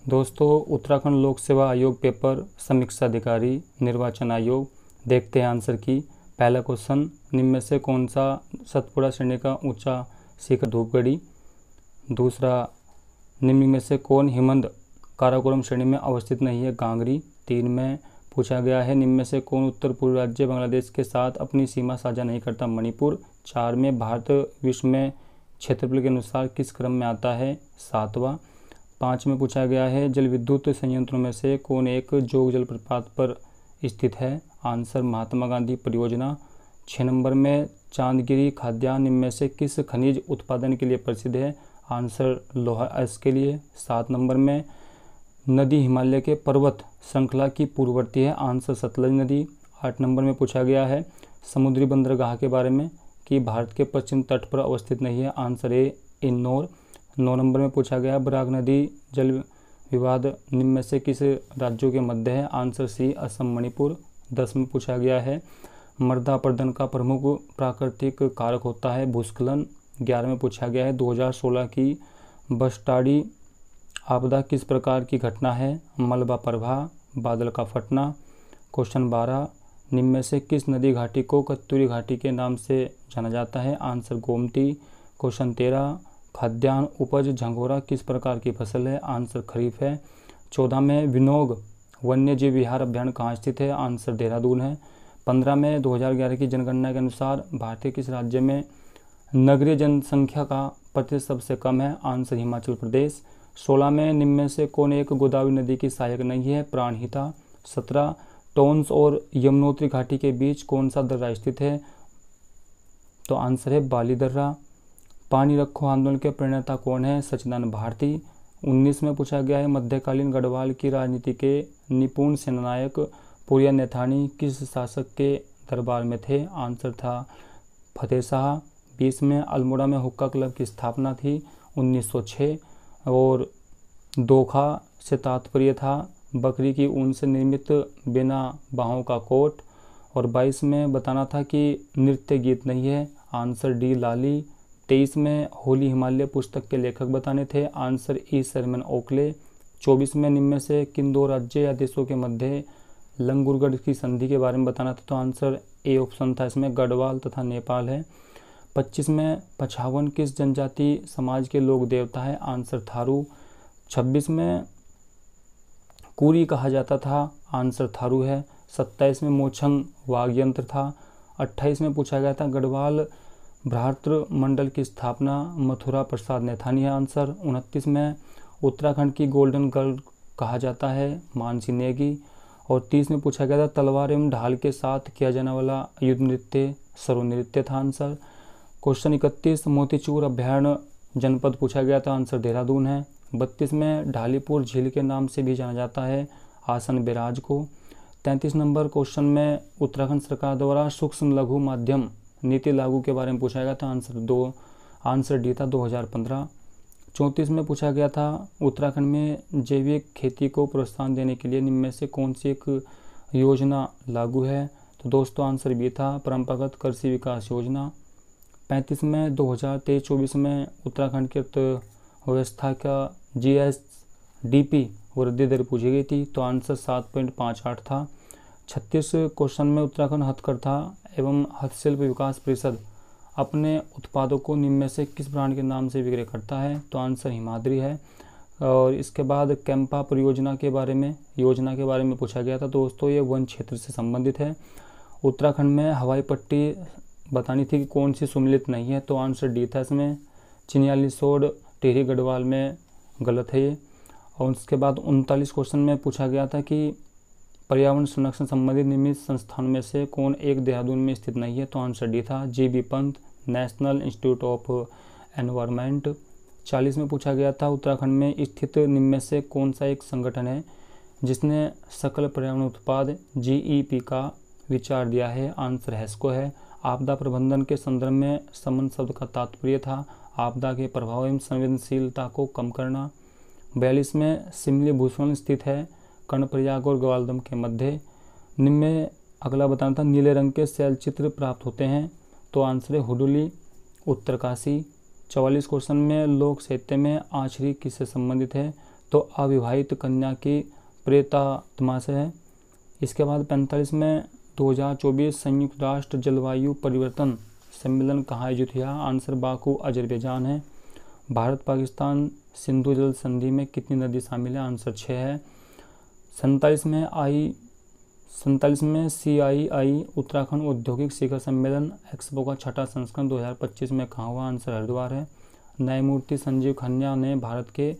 दोस्तों, उत्तराखंड लोक सेवा आयोग पेपर समीक्षा अधिकारी निर्वाचन आयोग। देखते हैं आंसर की। पहला क्वेश्चन, निम्न में से कौन सा सतपुड़ा श्रेणी का ऊंचा शिखर धूपगढ़ी। दूसरा, निम्न में से कौन हिमंद काराकोरम श्रेणी में अवस्थित नहीं है, गांगरी। 3 में पूछा गया है, निम्न में से कौन उत्तर पूर्व राज्य बांग्लादेश के साथ अपनी सीमा साझा नहीं करता, मणिपुर। 4 में भारत विश्व में क्षेत्रफल के अनुसार किस क्रम में आता है, 7वां। 5 में पूछा गया है, जल विद्युत संयंत्रों में से कौन एक जोग जलप्रपात पर स्थित है, आंसर महात्मा गांधी परियोजना। 6 नंबर में, चांदगिरी खाद्यान्न निम्न में से किस खनिज उत्पादन के लिए प्रसिद्ध है, आंसर लोहा अयस्क के लिए। 7 नंबर में, नदी हिमालय के पर्वत श्रृंखला की पूर्ववर्ती है, आंसर सतलज नदी। 8 नंबर में पूछा गया है, समुद्री बंदरगाह के बारे में कि भारत के पश्चिम तट पर अवस्थित नहीं है, आंसर ए इन्नौर। 9 नंबर में पूछा गया, बराक नदी जल विवाद निम्न में से किस राज्यों के मध्य है, आंसर सी असम मणिपुर। 10 में पूछा गया है, मृदा अपरदन का प्रमुख प्राकृतिक कारक होता है भूस्खलन। 11 में पूछा गया है, 2016 की बसटाड़ी आपदा किस प्रकार की घटना है, मलबा प्रवाह, बादल का फटना। क्वेश्चन 12, निम्न में से किस नदी घाटी को कत्तूरी घाटी के नाम से जाना जाता है, आंसर गोमती। क्वेश्चन 13, खाद्यान्न उपज झंगोरा किस प्रकार की फसल है, आंसर खरीफ है। 14 में, विनोग वन्य जीव विहार अभ्यारण्य कहाँ स्थित है, आंसर देहरादून है। 15 में, 2011 की जनगणना के अनुसार भारतीय किस राज्य में नगरीय जनसंख्या का प्रतिशत सबसे कम है, आंसर हिमाचल प्रदेश। 16 में, निम्न में से कौन एक गोदावरी नदी की सहायक नहीं है, प्राणहिता। 17, टोंस और यमुनोत्री घाटी के बीच कौन सा दर्रा स्थित है, तो आंसर है बाली दर्रा। पानी रखो आंदोलन के प्रणेता कौन है, सच्चिदानंद भारती। 19 में पूछा गया है, मध्यकालीन गढ़वाल की राजनीति के निपुण सेनानायक पुरिया नेथानी किस शासक के दरबार में थे, आंसर था फतेह शाह। 20 में, अल्मोड़ा में हुक्का क्लब की स्थापना थी 1906 और दोखा से तात्पर्य था बकरी की ऊन से निर्मित बिना बाहों का कोट। और 22 में बताना था कि नृत्य गीत नहीं है, आंसर डी लाली। 23 में, होली हिमालय पुस्तक के लेखक बताने थे, आंसर ई सरमन ओकले। 24 में, निम्न में से किन दो राज्य या देशों के मध्य लंगूरगढ़ की संधि के बारे में बताना था, तो आंसर ए ऑप्शन था इसमें गढ़वाल तथा नेपाल है। 25 में, पछावन किस जनजाति समाज के लोक देवता है, आंसर थारू। 26 में, कुरी कहा जाता था, आंसर थारू है। 27 में, मोछंग वाग्यंत्र था। 28 में पूछा गया था, गढ़वाल भ्रातृ मंडल की स्थापना मथुरा प्रसाद नेथानी है, आंसर। 29 में, उत्तराखंड की गोल्डन गर्ल कहा जाता है, मानसी नेगी। और 30 में पूछा गया था, तलवार एवं ढाल के साथ किया जाने वाला युद्ध नृत्य सरु नृत्य था, आंसर। क्वेश्चन 31, मोतीचूर अभ्यारण्य जनपद पूछा गया था, आंसर देहरादून है। 32 में, ढालीपुर झील के नाम से भी जाना जाता है आसन बैराज को। 33 नंबर क्वेश्चन में, उत्तराखंड सरकार द्वारा सूक्ष्म लघु माध्यम नीति लागू के बारे में पूछा गया था, आंसर डी था 2015। 34 में पूछा गया था, उत्तराखंड में जैविक खेती को प्रोत्साहन देने के लिए निम्न में से कौन सी एक योजना लागू है, तो दोस्तों आंसर बी था परंपरागत कृषि विकास योजना। 35 में, 2023-24 में उत्तराखंड की अर्थव्यवस्था का GSDP वृद्धि दर पूछी गई थी, तो आंसर 7.58 था। 36 क्वेश्चन में, उत्तराखंड हथकरघा एवं हस्तशिल्प विकास परिषद अपने उत्पादों को निम्न में से किस ब्रांड के नाम से विक्रय करता है, तो आंसर हिमाद्री है। और इसके बाद कैंपा परियोजना के बारे में पूछा गया था, दोस्तों ये वन क्षेत्र से संबंधित है। उत्तराखंड में हवाई पट्टी बतानी थी कि कौन सी सुमिलित नहीं है, तो आंसर डी था इसमें चिन्यालीसोड़ टिहरी गढ़वाल में गलत है ये। और उसके बाद 39 क्वेश्चन में पूछा गया था कि पर्यावरण संरक्षण संबंधित नियमित संस्थान में से कौन एक देहरादून में स्थित नहीं है, तो आंसर डी था GB Pant national institute of environment. 40 में पूछा गया था, उत्तराखंड में स्थित निम्न में से कौन सा एक संगठन है जिसने सकल पर्यावरण उत्पाद GEP का विचार दिया है, आंसर हैस्को है। आपदा प्रबंधन के संदर्भ में समन शब्द का तात्पर्य था आपदा के प्रभाव एवं संवेदनशीलता को कम करना। 42 में, सिमली भूस्खलन स्थित है कर्णप्रयाग और ग्वालदम के मध्य। निम्न में अगला बताना था, नीले रंग के शैल चित्र प्राप्त होते हैं, तो आंसर है हुडुली उत्तरकाशी। 44 क्वेश्चन में, लोक साहित्य में आछरी किससे संबंधित है, तो अविवाहित कन्या की प्रेतात्मा से है। इसके बाद 45 में 2024 संयुक्त राष्ट्र जलवायु परिवर्तन सम्मेलन कहाँ आयोजित हुआ? आंसर बाकू अजरबैजान है। भारत पाकिस्तान सिंधु जल संधि में कितनी नदी शामिल है? आंसर 6 है। 47 में CII उत्तराखंड औद्योगिक शिखर सम्मेलन एक्सपो का छठा संस्करण 2025 में कहाँ हुआ? आंसर हरिद्वार है। न्यायमूर्ति संजीव खन्ना ने भारत के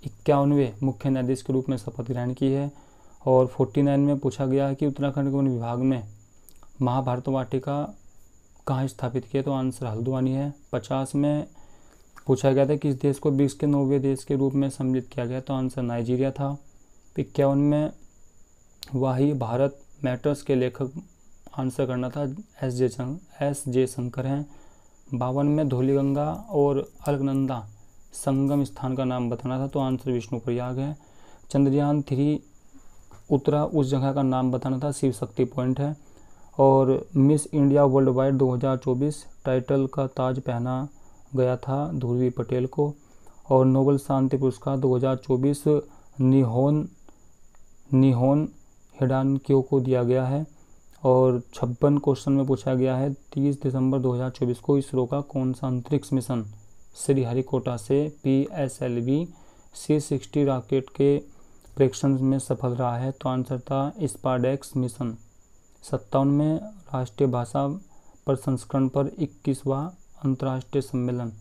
51वें मुख्य न्यायाधीश के रूप में शपथ ग्रहण की है। और 49 में पूछा गया है कि उत्तराखंड के वन विभाग में महाभारत वाटिका कहाँ स्थापित किए? तो आंसर हल्द्वानी है। 50 में पूछा गया था किस देश को ब्रिक्स के 9वें देश के रूप में सम्मिलित किया गया? तो आंसर नाइजीरिया था। 51 में वाही भारत मैटर्स के लेखक आंसर करना था S. जयशंकर हैं। 52 में धौलीगंगा और अलकनंदा संगम स्थान का नाम बताना था, तो आंसर विष्णुप्रयाग है। चंद्रयान 3 उतरा उस जगह का नाम बताना था, शिव शक्ति पॉइंट है। और miss India world wide 2024 title का ताज पहना गया था ध्रुवी पटेल को। और नोबेल शांति पुरस्कार 2024 निहोन हिडानक्यो को दिया गया है। और 56 क्वेश्चन में पूछा गया है 30 दिसंबर 2024 को इसरो का कौन सा अंतरिक्ष मिशन श्रीहरिकोटा से PSLV C60 रॉकेट के प्रेक्षण में सफल रहा है? तो आंसर था स्पारडेक्स मिशन। 57 में राष्ट्रीय भाषा प्रसंस्करण पर 21वां अंतर्राष्ट्रीय सम्मेलन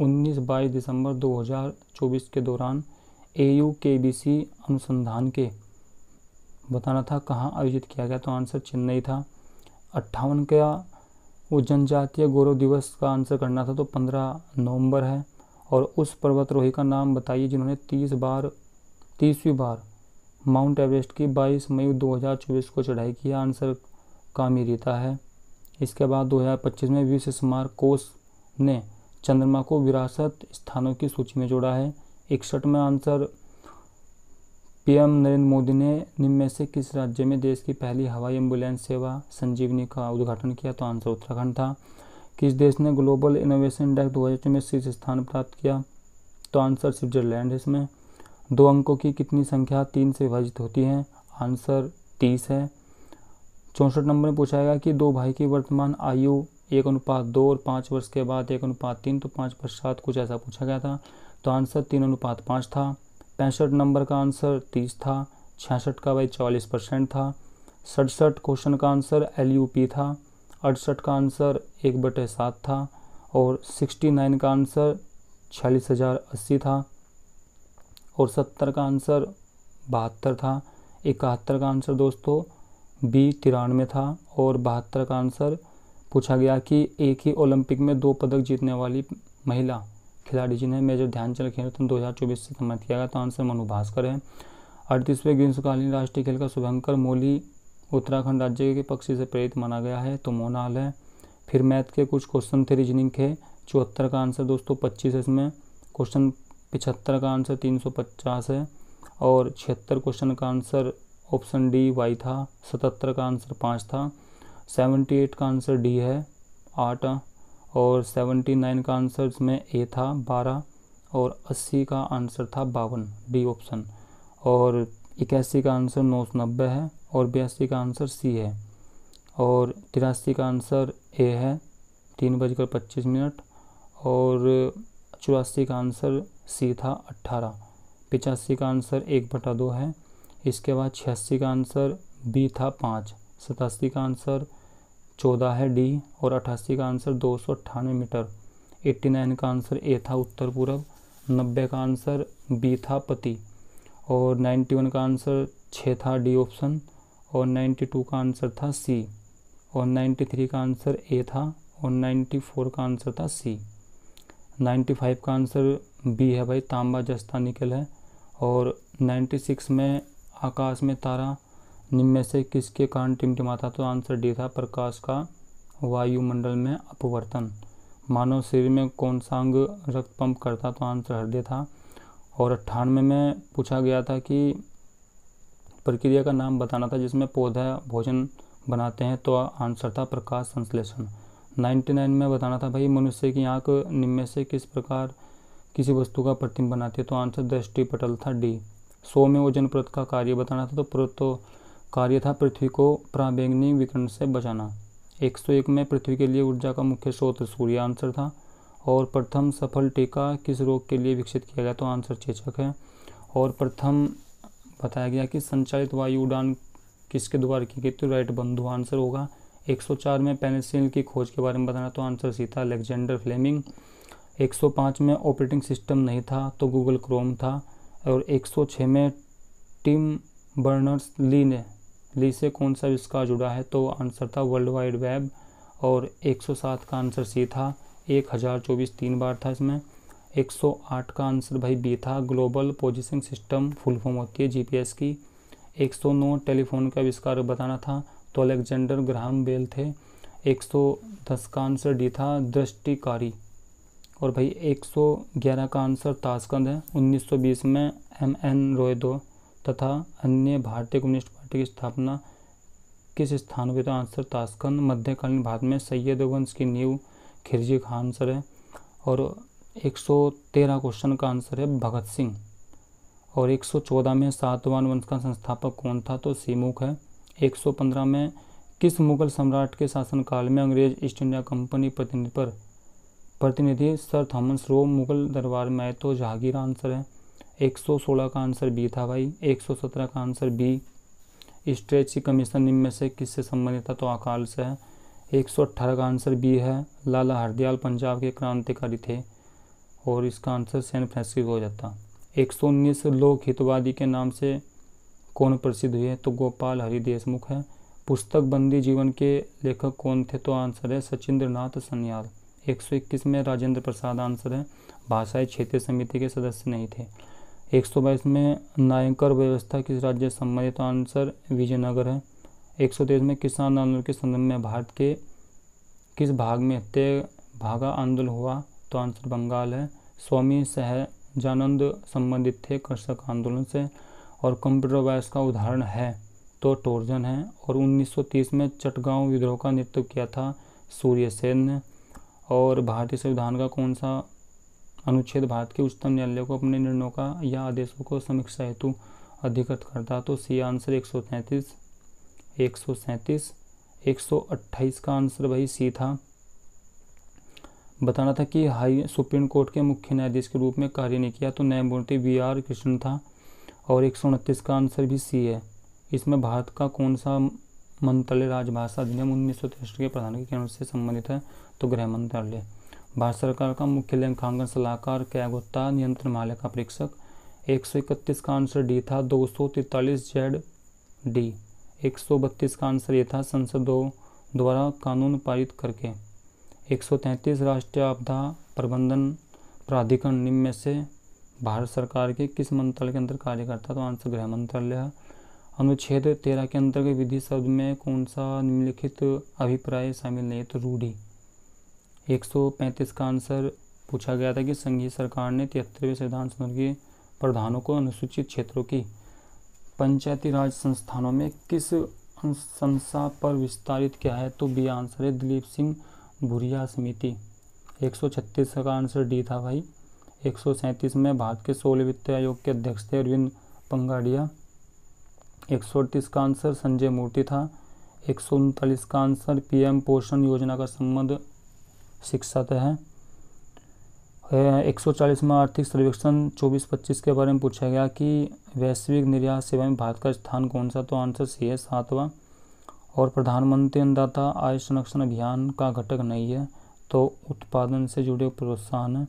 19-22 दिसंबर 2024 के दौरान AUKBC अनुसंधान के बताना था कहाँ आयोजित किया गया? तो आंसर चेन्नई था। 58 का वो जनजातीय गौरव दिवस का आंसर करना था, तो 15 नवंबर है। और उस पर्वतारोही का नाम बताइए जिन्होंने 30वीं बार माउंट एवरेस्ट की 22 मई 2024 को चढ़ाई की? आंसर कामिरीता है। इसके बाद 2025 में विश्व स्मारक कोष ने चंद्रमा को विरासत स्थानों की सूची में जोड़ा है। 61 में आंसर PM नरेंद्र मोदी ने निम्न में से किस राज्य में देश की पहली हवाई एम्बुलेंस सेवा संजीवनी का उद्घाटन किया? तो आंसर उत्तराखंड था। किस देश ने ग्लोबल इनोवेशन इंडेक्स 2024 में शीर्ष स्थान प्राप्त किया? तो आंसर स्विट्जरलैंड है इसमें। 2 अंकों की कितनी संख्या 3 से विभाजित होती है? आंसर 30 है। 64 नंबर में पूछा गया कि 2 भाई की वर्तमान आयु 1:2 और 5 वर्ष के बाद 1:3, तो 5 पश्चात कुछ ऐसा पूछा गया था, तो आंसर 3:5 था। 65 नंबर का आंसर 30 था। 66 का भाई 44% था। 67 क्वेश्चन का आंसर LUP था। 68 का आंसर 1/7 था। और 69 का आंसर 46,080 था। और 70 का आंसर 72 था। 71 का आंसर दोस्तों B 93 था। और 72 का आंसर पूछा गया कि एक ही ओलंपिक में 2 पदक जीतने वाली महिला खिलाड़ी जिन्हें मेजर ध्यानचंद खेल रत्न 2024 से सम्मानित किया गया, तो आंसर मनु भास्कर है। 38वें ग्रीष्मकालीन राष्ट्रीय खेल का शुभांकर मोली उत्तराखंड राज्य के पक्षी से प्रेरित माना गया है, तो मोनाल है। फिर मैथ के कुछ क्वेश्चन थे रीजनिंग के। 74 का आंसर दोस्तों 25 है इसमें। क्वेश्चन 75 का आंसर 350 है। और 76 क्वेश्चन का आंसर ऑप्शन D Y था। 77 का आंसर 5 था। 78 का आंसर D है 8। और 79 का आंसर इसमें A था 12। और 80 का आंसर था 52 D ऑप्शन। और 81 का आंसर 990 है। और 82 का आंसर C है। और 83 का आंसर A है 3:25। और 84 का आंसर C था 18। 85 का आंसर 1/2 है। इसके बाद 86 का आंसर B था 5। 87 का आंसर 14 है D। और 88 का आंसर 298 मीटर। 89 का आंसर A था उत्तर पूर्व। 90 का आंसर B था पति। और 91 का आंसर 6 था D ऑप्शन। और 92 का आंसर था C। और 93 का आंसर A था। और 94 का आंसर था C। 95 का आंसर B है भाई तांबा जस्ता निकल है। और 96 में आकाश में तारा निम्न में से किसके कारण टिमटिमाता, तो आंसर D था प्रकाश का वायुमंडल में अपवर्तन। मानव शरीर में कौन सा अंग रक्त पंप करता, तो आंसर हृदय था। और 98 में पूछा गया था कि प्रक्रिया का नाम बताना था जिसमें पौधा भोजन बनाते हैं, तो आंसर था प्रकाश संश्लेषण। 99 में बताना था भाई मनुष्य की आंख निम्न में से किस प्रकार किसी वस्तु का प्रतिबिंब बनाती है, तो आंसर दृष्टि पटल था डी। 100 में ओजोन परत का कार्य बताना था, तो कार्य था पृथ्वी को पराबैंगनी विकिरण से बचाना। 101 में पृथ्वी के लिए ऊर्जा का मुख्य स्रोत सूर्य आंसर था। और प्रथम सफल टीका किस रोग के लिए विकसित किया गया, तो आंसर चेचक है। और प्रथम बताया गया कि संचालित वायु उड़ान किसके द्वारा की गई, तो राइट बंधु आंसर होगा। 104 में पेनिसिलिन की खोज के बारे में बताना, तो आंसर सी था अलेक्जेंडर फ्लेमिंग। 105 में ऑपरेटिंग सिस्टम नहीं था, तो गूगल क्रोम था। और 106 में टिम बर्नर्स ली से कौन सा आविष्कार जुड़ा है, तो आंसर था वर्ल्ड वाइड वेब। और 107 का आंसर सी था 1024, 3 बार था इसमें। 108 का आंसर भाई बी था global positioning system, full form होती है जीपीएस की। 109 टेलीफोन का आविष्कार बताना था, तो अलेक्जेंडर ग्राहम बेल थे। 110 का आंसर डी था दृष्टिकारी। और भाई 111 का आंसर ताशकंद है। 1920 में MN रोयदो तथा अन्य भारतीय कम्युनिस्ट पार्टी की स्थापना किस स्थान पर, तो आंसर ताशकंद। मध्यकालीन भारत में सैयद वंश की नींव खिलजी खान आंसर है। और 113 क्वेश्चन का आंसर है भगत सिंह। और 114 में सातवाहन वंश का संस्थापक कौन था, तो सीमुख है। 115 में किस मुगल सम्राट के शासनकाल में अंग्रेज ईस्ट इंडिया कंपनी प्रतिनिधि सर थॉमस रो मुगल दरबार में आए, तो जहांगीर आंसर है। 116 का आंसर बी था भाई। 117 का आंसर बी स्ट्रेची कमीशन निम्न में से किससे संबंधित था, तो अकाल से है। 118 का आंसर बी है लाला हरदयाल पंजाब के क्रांतिकारी थे, और इसका आंसर सैन फ्रांसिस्को हो जाता। 119 लोक हितवादी के नाम से कौन प्रसिद्ध हुए, तो गोपाल हरि देशमुख है। पुस्तक बंदी जीवन के लेखक कौन थे, तो आंसर है सचिंद्र नाथ सन्याल। 121 में राजेंद्र प्रसाद आंसर है, भाषाई क्षेत्रीय समिति के सदस्य नहीं थे। 122 में नायकर व्यवस्था किस राज्य से संबंधित, आंसर विजयनगर है। 123 में किसान आंदोलन के संदर्भ में भारत के किस भाग में तय भागा आंदोलन हुआ, तो आंसर बंगाल है। स्वामी सहजानंद संबंधित थे कृषक आंदोलन से। और कंप्यूटर वायरस का उदाहरण है, तो ट्रोजन है। और 1930 में चटगांव विद्रोह का नेतृत्व किया था सूर्यसेन ने। और भारतीय संविधान का कौन सा अनुच्छेद भारत के उच्चतम न्यायालय को अपने निर्णयों का या आदेशों को समीक्षा हेतु अधिकृत करता, तो सी आंसर 137। 128 का आंसर भाई सी था। बताना था कि सुप्रीम कोर्ट के मुख्य न्यायाधीश के रूप में कार्य नहीं किया, तो न्यायमूर्ति VR कृष्ण था। और 129 का आंसर भी सी है। इसमें भारत का कौन सा मंत्रालय राजभाषा अधिनियम 1963 के प्रावधान के अनुसार से संबंधित है, तो गृह मंत्रालय। भारत सरकार का मुख्य लेखांकन सलाहकार क्या होता, नियंत्रण महालेखा का परीक्षक। 131 का आंसर डी था 243 ZD। 132 का आंसर ये था संसद द्वारा कानून पारित करके। 133 राष्ट्रीय आपदा प्रबंधन प्राधिकरण निम्न में से भारत सरकार के किस मंत्रालय के अंदर कार्य करता, तो आंसर गृह मंत्रालय है। अनुच्छेद 13 के अंतर्गत विधि शब्द में कौन सा निम्नलिखित अभिप्राय शामिल नहीं है, तो रूढ़ि। 135 का आंसर पूछा गया था कि संघीय सरकार ने 73वें संविधान संशोधन के प्रावधानों को अनुसूचित क्षेत्रों की पंचायती राज संस्थानों में किस अनुशंसा पर विस्तारित किया है, तो बी आंसर है दिलीप सिंह भूरिया समिति। 136 का आंसर डी था भाई। 137 में भारत के 16वें वित्त आयोग के अध्यक्ष थे अरविंद पंगाडिया। 138 का आंसर संजय मूर्ति था। 139 का आंसर PM पोषण योजना का संबंध शिक्षा से है। 140 में आर्थिक सर्वेक्षण 24-25 के बारे में पूछा गया कि वैश्विक निर्यात सेवा में भारत का स्थान कौन सा, तो आंसर सी है 7वां। और प्रधानमंत्री अन्नदाता आय संरक्षण अभियान का घटक नहीं है, तो उत्पादन से जुड़े प्रोत्साहन है।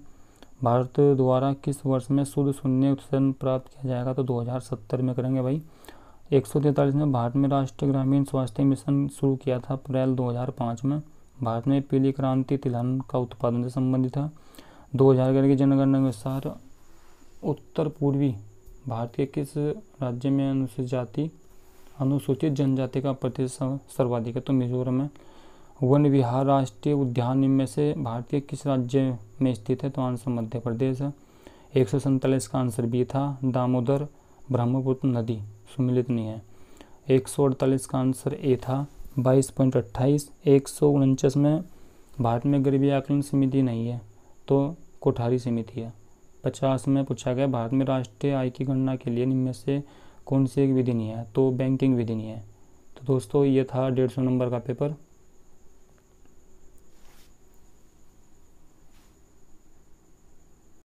भारत द्वारा किस वर्ष में शुद्ध शून्य उत्सर्जन प्राप्त किया जाएगा, तो 2070 में करेंगे भाई। 143 में भारत में राष्ट्रीय ग्रामीण स्वास्थ्य मिशन शुरू किया था अप्रैल 2005 में। भारत में पीली क्रांति तिलहन का उत्पादन से संबंधित है। 2011 की जनगणना के अनुसार उत्तर पूर्वी भारत के किस राज्य में अनुसूचित जनजाति का प्रतिशत सर्वाधिक है, तो मिजोरम में। वन विहार राष्ट्रीय उद्यान इनमें से भारत के किस राज्य में स्थित है, तो आंसर मध्य प्रदेश है। 147 का आंसर बी था दामोदर ब्रह्मपुत्र नदी सुमिलित नहीं है। 148 का आंसर ए था 22.28। 149 में भारत में गरीबी आकलन समिति नहीं है, तो कोठारी समिति है। 50 में पूछा गया भारत में राष्ट्रीय आय की गणना के लिए निम्न में से कौन सी एक विधि नहीं है, तो बैंकिंग विधि नहीं है। तो दोस्तों ये था 150 नंबर का पेपर।